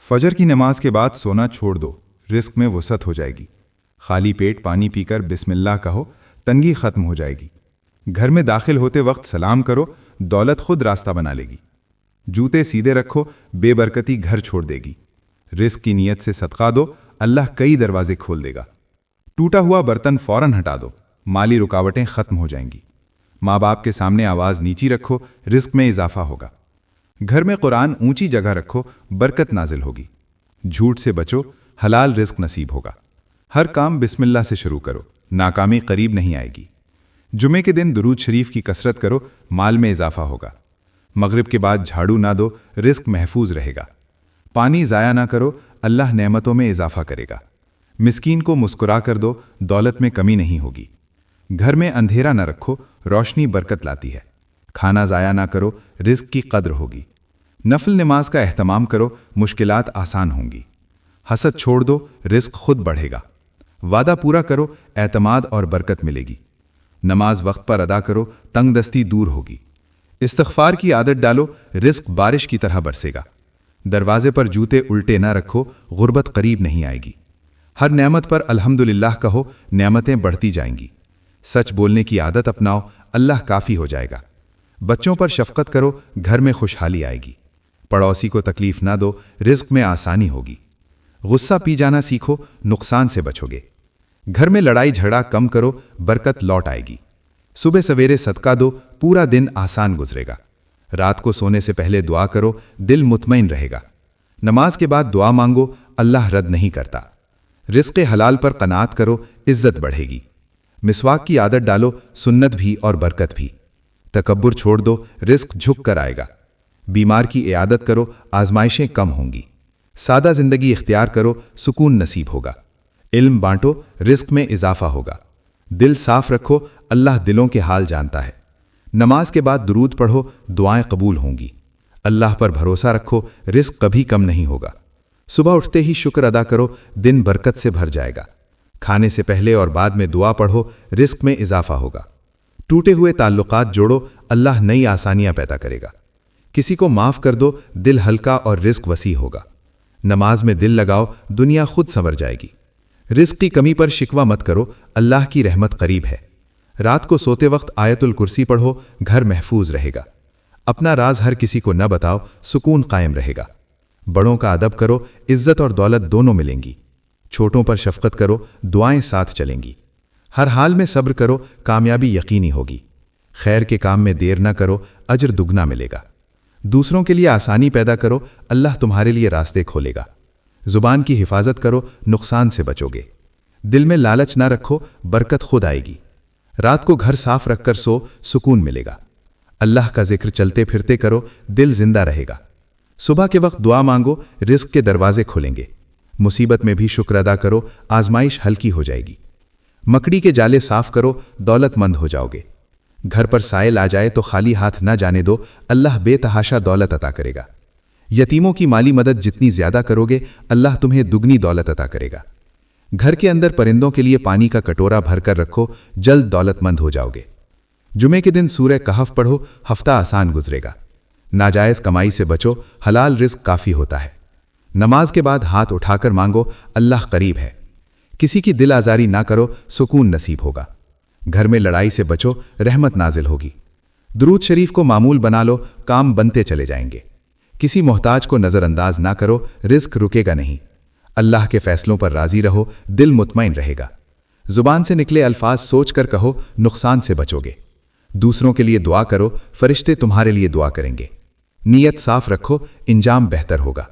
फजर की नमाज के बाद सोना छोड़ दो, रिस्क में वसअत हो जाएगी। खाली पेट पानी पीकर बिस्मिल्लाह कहो, तंगी खत्म हो जाएगी। घर में दाखिल होते वक्त सलाम करो, दौलत खुद रास्ता बना लेगी। जूते सीधे रखो, बेबरकती घर छोड़ देगी। रिस्क की नीयत से सदका दो, अल्लाह कई दरवाजे खोल देगा। टूटा हुआ बर्तन फौरन हटा दो, माली रुकावटें खत्म हो जाएंगी। माँ बाप के सामने आवाज़ नीची रखो, रिस्क में इजाफा होगा। घर में कुरान ऊंची जगह रखो, बरकत नाजिल होगी। झूठ से बचो, हलाल रिस्क नसीब होगा। हर काम बिस्मिल्लाह से शुरू करो, नाकामी करीब नहीं आएगी। जुमे के दिन दुरूद शरीफ की कसरत करो, माल में इजाफा होगा। मगरिब के बाद झाड़ू ना दो, रिस्क महफूज रहेगा। पानी ज़ाया ना करो, अल्लाह नेमतों में इजाफा करेगा। मिस्कीन को मुस्कुरा कर दो, दौलत में कमी नहीं होगी। घर में अंधेरा न रखो, रोशनी बरकत लाती है। खाना ज़ाया ना करो, रिस्क की कद्र होगी। नफल नमाज का एहतमाम करो, मुश्किलात आसान होंगी। हसद छोड़ दो, रिस्क खुद बढ़ेगा। वादा पूरा करो, एतमाद और बरकत मिलेगी। नमाज वक्त पर अदा करो, तंगदस्ती दूर होगी। इस्तिग़फ़ार की आदत डालो, रिस्क बारिश की तरह बरसेगा। दरवाजे पर जूते उल्टे ना रखो, गुर्बत करीब नहीं आएगी। हर नेमत पर अल्हम्दुलिल्लाह कहो, नेमतें बढ़ती जाएंगी। सच बोलने की आदत अपनाओ, अल्लाह काफ़ी हो जाएगा। बच्चों पर शफ़क़त करो, घर में खुशहाली आएगी। पड़ोसी को तकलीफ ना दो, रिस्क में आसानी होगी। गुस्सा पी जाना सीखो, नुकसान से बचोगे। घर में लड़ाई झगड़ा कम करो, बरकत लौट आएगी। सुबह सवेरे सदका दो, पूरा दिन आसान गुजरेगा। रात को सोने से पहले दुआ करो, दिल मुतमईन रहेगा। नमाज के बाद दुआ मांगो, अल्लाह रद्द नहीं करता। रिस्क हलाल पर कनात करो, इज्जत बढ़ेगी। मिसवाक की आदत डालो, सुन्नत भी और बरकत भी। तकब्बुर छोड़ दो, रिस्क झुक कर आएगा। बीमार की इयादत करो, आजमाइशें कम होंगी। सादा जिंदगी इख्तियार करो, सुकून नसीब होगा। इल्म बांटो, रिस्क में इजाफा होगा। दिल साफ रखो, अल्लाह दिलों के हाल जानता है। नमाज के बाद दुरूद पढ़ो, दुआएं कबूल होंगी। अल्लाह पर भरोसा रखो, रिस्क कभी कम नहीं होगा। सुबह उठते ही शुक्र अदा करो, दिन बरकत से भर जाएगा। खाने से पहले और बाद में दुआ पढ़ो, रिस्क में इजाफा होगा। टूटे हुए ताल्लुकात जोड़ो, अल्लाह नई आसानियां पैदा करेगा। किसी को माफ़ कर दो, दिल हल्का और रिस्क वसी होगा। नमाज में दिल लगाओ, दुनिया खुद संवर जाएगी। रिस्क की कमी पर शिकवा मत करो, अल्लाह की रहमत करीब है। रात को सोते वक्त आयतुल कुर्सी पढ़ो, घर महफूज रहेगा। अपना राज हर किसी को न बताओ, सुकून कायम रहेगा। बड़ों का अदब करो, इज्जत और दौलत दोनों मिलेंगी। छोटों पर शफकत करो, दुआएं साथ चलेंगी। हर हाल में सब्र करो, कामयाबी यकीनी होगी। खैर के काम में देर न करो, अजर दुगना मिलेगा। दूसरों के लिए आसानी पैदा करो, अल्लाह तुम्हारे लिए रास्ते खोलेगा। जुबान की हिफाजत करो, नुकसान से बचोगे। दिल में लालच ना रखो, बरकत खुद आएगी। रात को घर साफ रखकर सो, सुकून मिलेगा। अल्लाह का जिक्र चलते फिरते करो, दिल जिंदा रहेगा। सुबह के वक्त दुआ मांगो, रिस्क के दरवाजे खुलेंगे। मुसीबत में भी शुक्र अदा करो, आजमाइश हल्की हो जाएगी। मकड़ी के जाले साफ करो, दौलतमंद हो जाओगे। घर पर साइल आ जाए तो खाली हाथ न जाने दो, अल्लाह बेतहाशा दौलत अता करेगा। यतीमों की माली मदद जितनी ज्यादा करोगे, अल्लाह तुम्हें दुगनी दौलत अता करेगा। घर के अंदर परिंदों के लिए पानी का कटोरा भरकर रखो, जल्द दौलतमंद हो जाओगे। जुमे के दिन सूरह कहफ पढ़ो, हफ्ता आसान गुजरेगा। नाजायज कमाई से बचो, हलाल रिस्क काफी होता है। नमाज के बाद हाथ उठाकर मांगो, अल्लाह करीब है। किसी की दिल आजारी ना करो, सुकून नसीब होगा। घर में लड़ाई से बचो, रहमत नाजिल होगी। दुरूद शरीफ को मामूल बना लो, काम बनते चले जाएंगे। किसी मोहताज को नज़रअंदाज ना करो, रिस्क रुकेगा नहीं। अल्लाह के फैसलों पर राजी रहो, दिल मुतमईन रहेगा। जुबान से निकले अल्फाज सोच कर कहो, नुकसान से बचोगे। दूसरों के लिए दुआ करो, फरिश्ते तुम्हारे लिए दुआ करेंगे। नीयत साफ रखो, इंजाम बेहतर होगा।